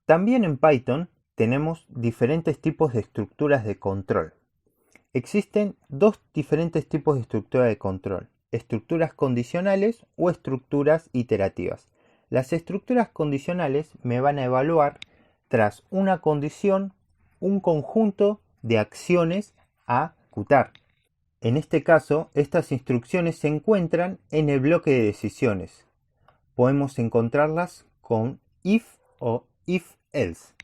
También en Python tenemos diferentes tipos de estructuras de control. Existen dos diferentes tipos de estructura de control: estructuras condicionales o estructuras iterativas. Las estructuras condicionales me van a evaluar, tras una condición, un conjunto de acciones a ejecutar. En este caso, estas instrucciones se encuentran en el bloque de decisiones. Podemos encontrarlas con if o if-else.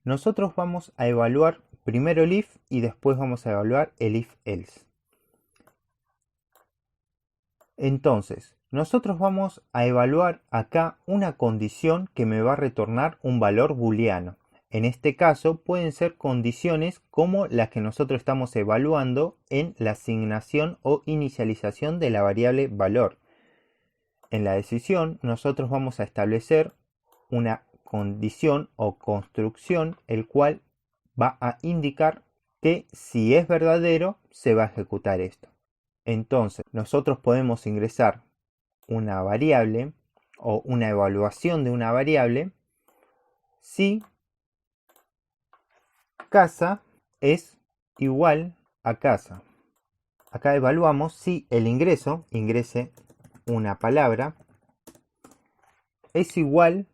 Nosotros vamos a evaluar primero el if y después vamos a evaluar el if-else. Entonces, nosotros vamos a evaluar acá una condición que me va a retornar un valor booleano. En este caso pueden ser condiciones como las que nosotros estamos evaluando en la asignación o inicialización de la variable valor. En la decisión nosotros vamos a establecer una condición o construcción el cual va a indicar que si es verdadero se va a ejecutar esto. Entonces nosotros podemos ingresar una variable o una evaluación de una variable si casa es igual a casa. Acá evaluamos si el ingrese una palabra, es igual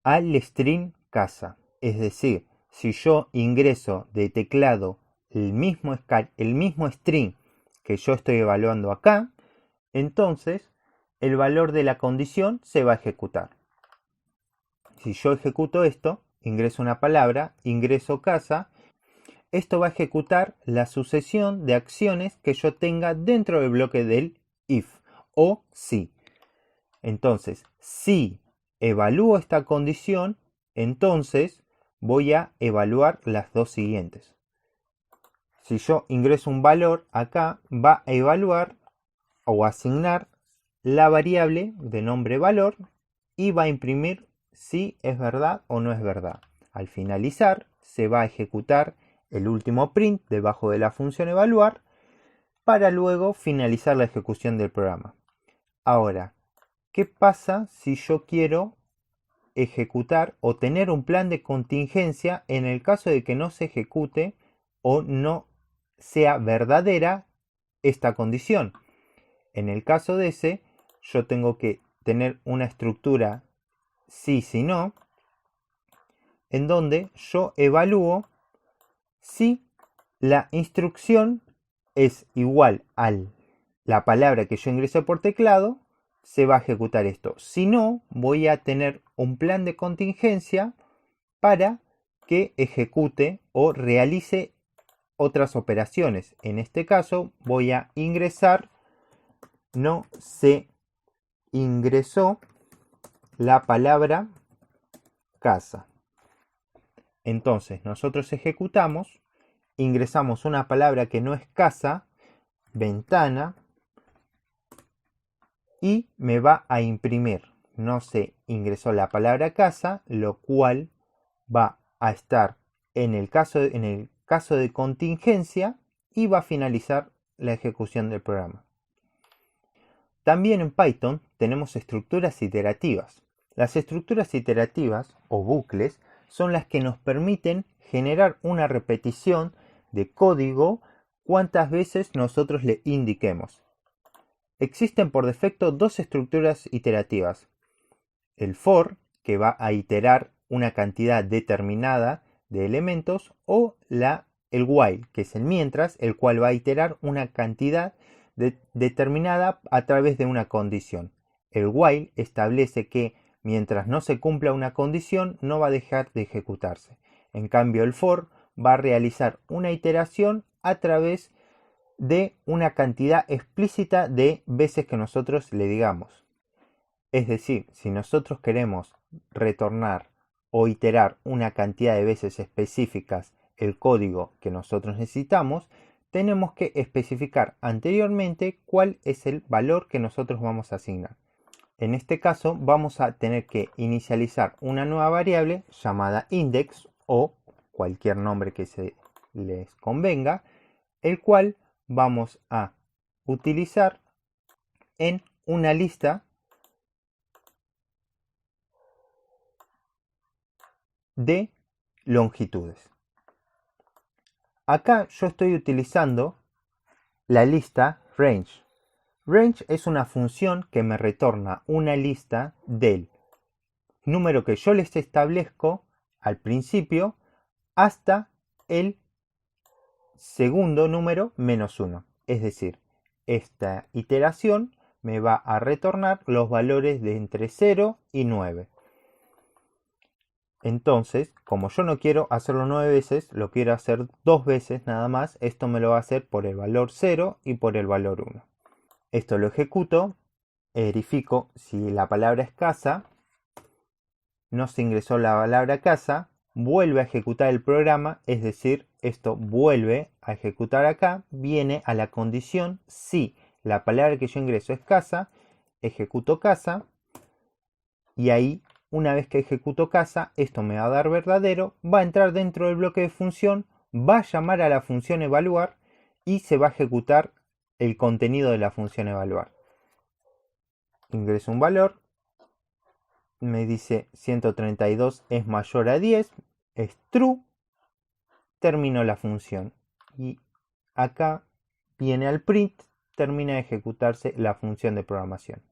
al string casa. Es decir, si yo ingreso de teclado el mismo string que yo estoy evaluando acá, entonces el valor de la condición se va a ejecutar. Si yo ejecuto esto, ingreso una palabra, ingreso casa, esto va a ejecutar la sucesión de acciones que yo tenga dentro del bloque del if o si. Entonces, si evalúo esta condición, entonces voy a evaluar las dos siguientes. Si yo ingreso un valor acá, va a evaluar o asignar la variable de nombre valor y va a imprimir si es verdad o no es verdad. Al finalizar, se va a ejecutar el último print debajo de la función evaluar para luego finalizar la ejecución del programa. Ahora, ¿qué pasa si yo quiero ejecutar o tener un plan de contingencia en el caso de que no se ejecute o no sea verdadera esta condición? En el caso de ese, yo tengo que tener una estructura sí, si no, en donde yo evalúo si la instrucción es igual a la palabra que yo ingresé por teclado, se va a ejecutar esto. Si no, voy a tener un plan de contingencia para que ejecute o realice otras operaciones. En este caso voy a ingresar, no se ingresó la palabra casa. Entonces nosotros ejecutamos, ingresamos una palabra que no es casa, ventana, y me va a imprimir no se ingresó la palabra casa, lo cual va a estar en el caso de contingencia y va a finalizar la ejecución del programa. También en Python tenemos estructuras iterativas. Las estructuras iterativas o bucles son las que nos permiten generar una repetición de código cuantas veces nosotros le indiquemos. Existen por defecto dos estructuras iterativas: el for, que va a iterar una cantidad determinada de elementos, o el while, que es el mientras, el cual va a iterar una cantidad determinada a través de una condición. El while establece que mientras no se cumpla una condición no va a dejar de ejecutarse. En cambio, el for va a realizar una iteración a través de una cantidad explícita de veces que nosotros le digamos. Es decir, si nosotros queremos retornar o iterar una cantidad de veces específicas el código que nosotros necesitamos, tenemos que especificar anteriormente cuál es el valor que nosotros vamos a asignar. En este caso vamos a tener que inicializar una nueva variable llamada index o cualquier nombre que se les convenga, el cual vamos a utilizar en una lista de longitudes. Acá yo estoy utilizando la lista range. Range es una función que me retorna una lista del número que yo les establezco al principio hasta el segundo número menos 1. Es decir, esta iteración me va a retornar los valores de entre 0 y 9. Entonces, como yo no quiero hacerlo 9 veces, lo quiero hacer 2 veces nada más. Esto me lo va a hacer por el valor 0 y por el valor 1. Esto lo ejecuto, verifico si la palabra es casa, no se ingresó la palabra casa, vuelve a ejecutar el programa, es decir, esto vuelve a ejecutar acá, viene a la condición si la palabra que yo ingreso es casa, ejecuto casa, y ahí, una vez que ejecuto casa, esto me va a dar verdadero, va a entrar dentro del bloque de función, va a llamar a la función evaluar y se va a ejecutar el contenido de la función evaluar. Ingreso un valor, me dice 132 es mayor a 10, es true, termino la función. Y acá viene al print, termina de ejecutarse la función de programación.